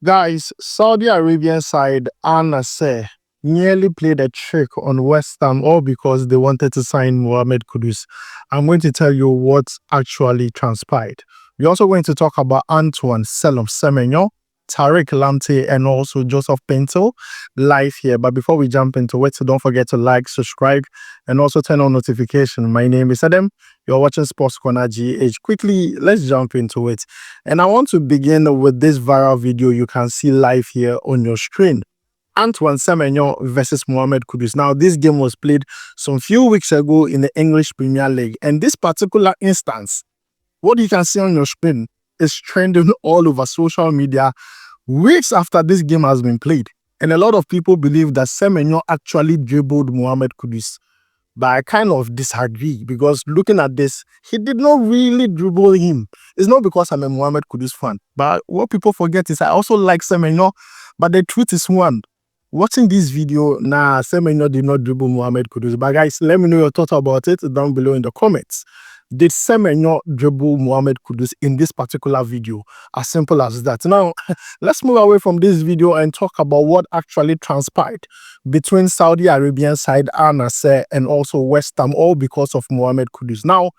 Guys, Saudi Arabian side arne nearly played a trick on Westham all because they wanted to sign Mohammed Kudus. I'm going to tell you what actually transpired. We're also going to talk about Antoine Semenyo, Tariq Lamptey, and also Joseph Paintsil live here. But before we jump into it, don't forget to like, subscribe, and also turn on notification. My name is Adam. You're watching SportsCornerGH. Quickly, let's jump into it. And I want to begin with this viral video you can see live here on your screen. Antoine Semenyo versus Mohammed Kudus. Now, this game was played some few weeks ago in the English Premier League. And this particular instance, what you can see on your screen is trending all over social media weeks after this game has been played. And a lot of people believe that Semenyo actually dribbled Mohammed Kudus. But I kind of disagree because looking at this, he did not really dribble him. It's not because I'm a Mohammed Kudus fan. But what people forget is I also like Semenyo. But the truth is one. Watching this video, Semenyo did not dribble Mohammed Kudus. But guys, let me know your thoughts about it down below in the comments. Did Semenyo dribble Mohammed Kudus in this particular video? As simple as that. Now, let's move away from this video and talk about what actually transpired between Saudi Arabian side arne and also Westham, all because of Mohammed Kudus. Now,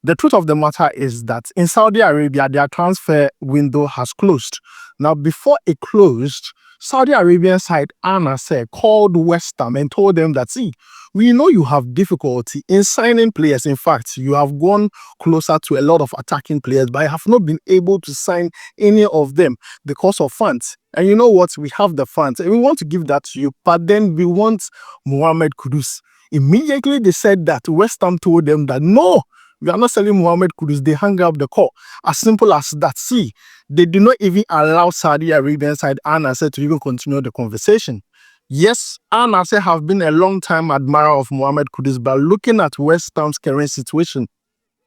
the truth of the matter is that in Saudi Arabia, their transfer window has closed. Now, before it closed, Saudi Arabian side arne called Westham and told them that, see, we know you have difficulty in signing players. In fact, you have gone closer to a lot of attacking players, but I have not been able to sign any of them because of funds. And you know what? We have the funds and we want to give that to you, but then we want Mohammed Kudus. Immediately they said that. Westham told them that, no, we are not selling Mohammed Kudus. They hung up the call. As simple as that. See, they did not even allow Saudi Arabian side arne to even continue the conversation. Yes, arne have been a long-time admirer of Mohammed Kudus, but looking at Westham's current situation,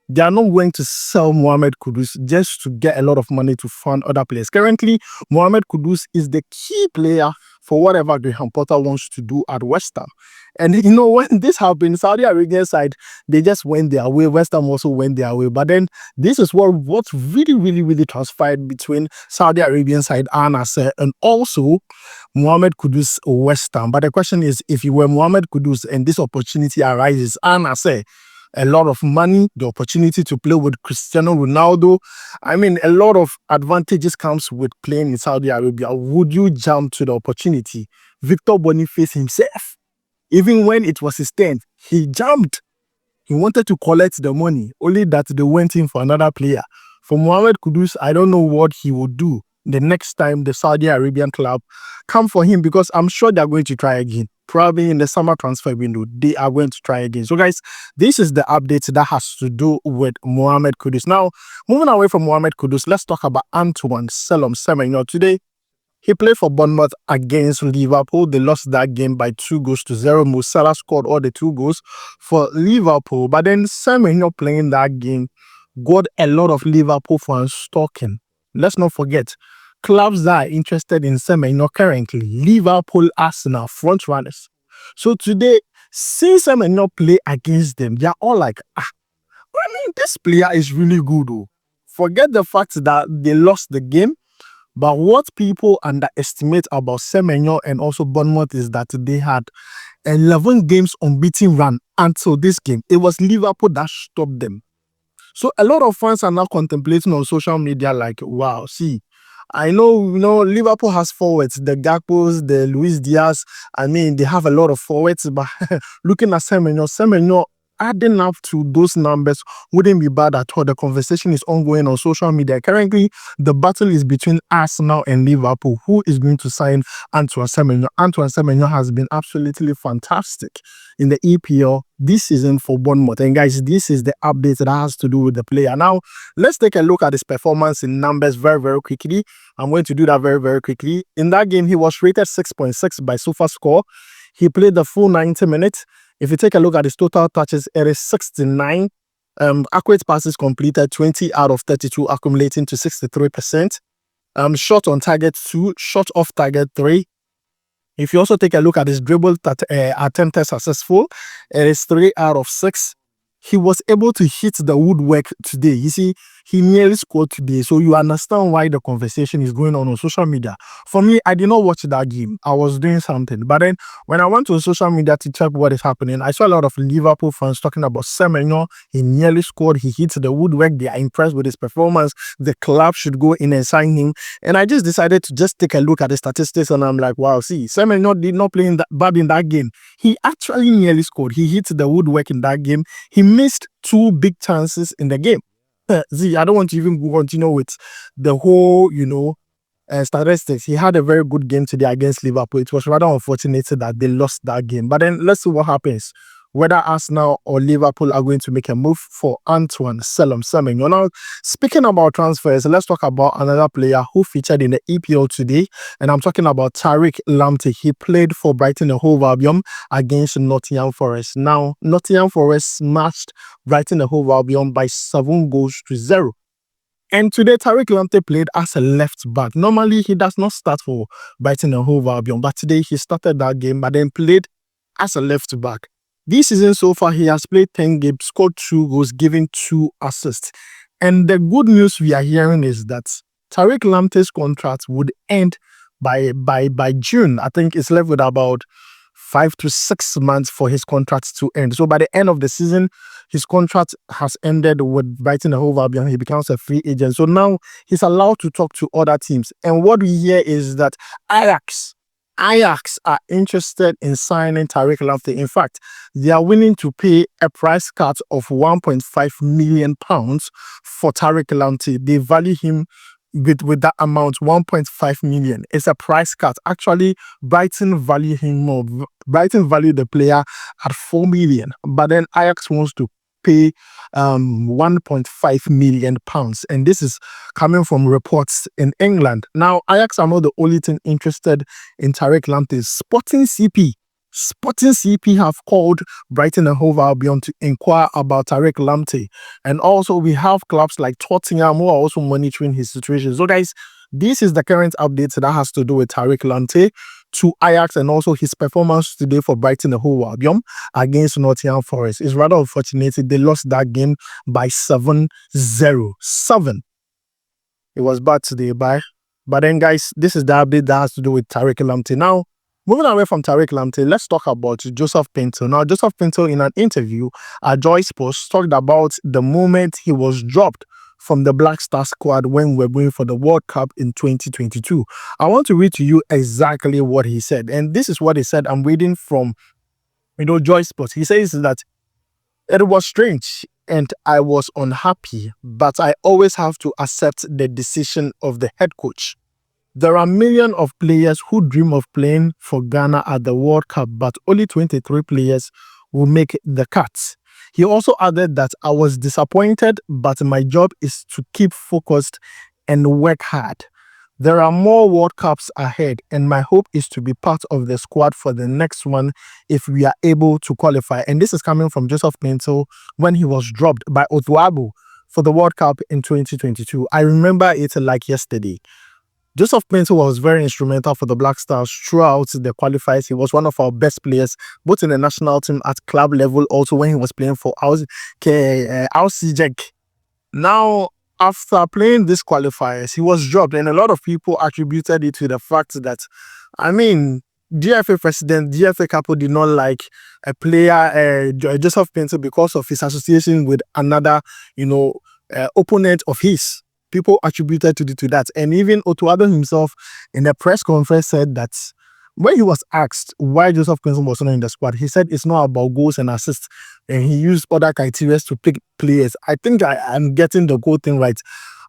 they are not going to sell Mohammed Kudus just to get a lot of money to fund other players. Currently, Mohammed Kudus is the key player for whatever Graham Potter wants to do at Westham. And you know, when this happened, Saudi Arabian side, they just went their way. Westham also went their way. But then this is what really transpired between Saudi Arabian side arne and also Mohammed Kudus Westham. But the question is, if you were Mohammed Kudus and this opportunity arises, arne a lot of money, the opportunity to play with Cristiano Ronaldo. I mean, a lot of advantages comes with playing in Saudi Arabia. Would you jump to the opportunity? Victor Boniface himself, even when it was his turn, he jumped. He wanted to collect the money, only that they went in for another player. For Mohammed Kudus, I don't know what he would do the next time the Saudi Arabian club come for him, because I'm sure they're going to try again. Probably in the summer transfer window, they are going to try again. So guys, this is the update that has to do with Mohammed Kudus. Now, moving away from Mohammed Kudus, let's talk about Antoine Semenyo. Today, he played for Bournemouth against Liverpool. They lost that game by 2-0. Mo Salah scored all the 2 goals for Liverpool. But then Semenyo playing that game got a lot of Liverpool fans talking. Let's not forget, clubs that are interested in Semenyo currently, Liverpool, Arsenal, front runners. So today, since Semenyo play against them, they are all like, this player is really good. Though. Forget the fact that they lost the game, but what people underestimate about Semenyo and also Bournemouth is that they had 11 games unbeaten run until this game. It was Liverpool that stopped them. So a lot of fans are now contemplating on social media like, wow, see, I know, Liverpool has forwards, the Gakpos, the Luis Diaz. I mean, they have a lot of forwards, but looking at Semenyo, adding up to those numbers wouldn't be bad at all. The conversation is ongoing on social media. Currently, the battle is between Arsenal and Liverpool. Who is going to sign Antoine Semenyo? Antoine Semenyo has been absolutely fantastic in the EPL this season for Bournemouth. And guys, this is the update that has to do with the player. Now, let's take a look at his performance in numbers very quickly. I'm going to do that very quickly. In that game, he was rated 6.6 by SofaScore. He played the full 90 minutes. If you take a look at his total touches, it is 69. Accurate passes completed, 20 out of 32, accumulating to 63%. Shot on target 2, shot off target 3. If you also take a look at his dribble attempted successful, it is 3 out of 6. He was able to hit the woodwork today. You see, he nearly scored today. So you understand why the conversation is going on social media. For me, I did not watch that game. I was doing something. But then when I went to social media to check what is happening, I saw a lot of Liverpool fans talking about Semenyo. He nearly scored. He hit the woodwork. They are impressed with his performance. The club should go in and sign him. And I just decided to just take a look at the statistics, and I'm like, wow, see, Semenyo did not play bad in that game. He actually nearly scored. He hit the woodwork in that game. He missed 2 big chances in the game. See, I don't want to even continue with the whole, statistics. He had a very good game today against Liverpool. It was rather unfortunate that they lost that game. But then let's see what happens. Whether Arsenal or Liverpool are going to make a move for Antoine Semenyo. Now, speaking about transfers, let's talk about another player who featured in the EPL today, and I'm talking about Tariq Lamptey. He played for Brighton and Hove Albion against Nottingham Forest. Now, Nottingham Forest smashed Brighton and Hove Albion by 7-0. And today, Tariq Lamptey played as a left back. Normally, he does not start for Brighton and Hove Albion, but today he started that game, but then played as a left back. This season so far, he has played 10 games, scored 2 goals, given 2 assists. And the good news we are hearing is that Tariq Lamptey's contract would end by June. I think it's left with about 5 to 6 months for his contract to end. So by the end of the season, his contract has ended with Brighton and Hove Albion. He becomes a free agent. So now he's allowed to talk to other teams. And what we hear is that Ajax are interested in signing Tariq Lamptey. In fact, they are willing to pay a price cut of £1.5 million for Tariq Lamptey. They value him with that amount, 1.5 million. It's a price cut. Actually, Brighton value him more. Brighton value the player at 4 million, but then Ajax wants to pay 1.5 million pounds, and this is coming from reports in England. Now, Ajax are not the only team interested in Tariq Lamptey. Sporting CP have called Brighton and Hove Albion to inquire about Tariq Lamptey, and also we have clubs like Tottenham who are also monitoring his situation. So guys, this is the current update that has to do with Tariq Lamptey to Ajax, and also his performance today for Brighton and Hove Albion against Nottingham Forest. It's rather unfortunate they lost that game by 7-0. It was bad today, but then guys, this is the update that has to do with Tariq Lamptey. Now, moving away from Tariq Lamptey, let's talk about Joseph Paintsil. Now, Joseph Paintsil, in an interview at Joy Sports, talked about the moment he was dropped from the Black Star squad when we're going for the World Cup in 2022. I want to read to you exactly what he said. And this is what he said. I'm reading from, Joy Sports. He says that it was strange and I was unhappy, but I always have to accept the decision of the head coach. There are millions of players who dream of playing for Ghana at the World Cup, but only 23 players will make the cut. He also added that I was disappointed, but my job is to keep focused and work hard. There are more World Cups ahead, and my hope is to be part of the squad for the next one if we are able to qualify. And this is coming from Joseph Paintsil when he was dropped by Otto for the World Cup in 2022. I remember it like yesterday. Joseph Paintsil was very instrumental for the Black Stars throughout the qualifiers. He was one of our best players, both in the national team at club level, also when he was playing for Alcjeg. Now, after playing these qualifiers, he was dropped, and a lot of people attributed it to the fact that, DFA president, DFA Capo did not like a player, Joseph Paintsil, because of his association with another, opponent of his. People attributed to that. And even Otto himself in the press conference said that when he was asked why Joseph Paintsil was not in the squad, he said it's not about goals and assists, and he used other criteria to pick players. I think I'm getting the goal thing right.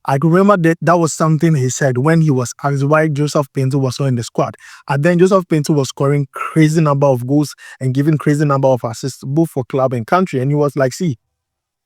I remember that was something he said when he was asked why Joseph Paintsil was not in the squad. And then Joseph Paintsil was scoring crazy number of goals and giving crazy number of assists both for club and country. And he was like, see,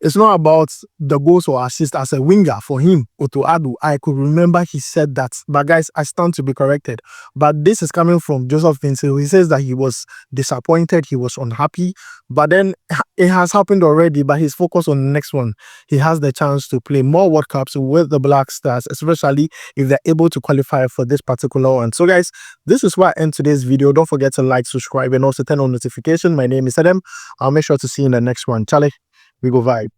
it's not about the goals or assists as a winger for him, Otto. I could remember he said that. But guys, I stand to be corrected. But this is coming from Joseph Paintsil. He says that he was disappointed, he was unhappy. But then it has happened already, but he's focused on the next one. He has the chance to play more World Cups with the Black Stars, especially if they're able to qualify for this particular one. So guys, this is why I end today's video. Don't forget to like, subscribe, and also turn on notification. My name is Adam. I'll make sure to see you in the next one. Charlie. We go vibe.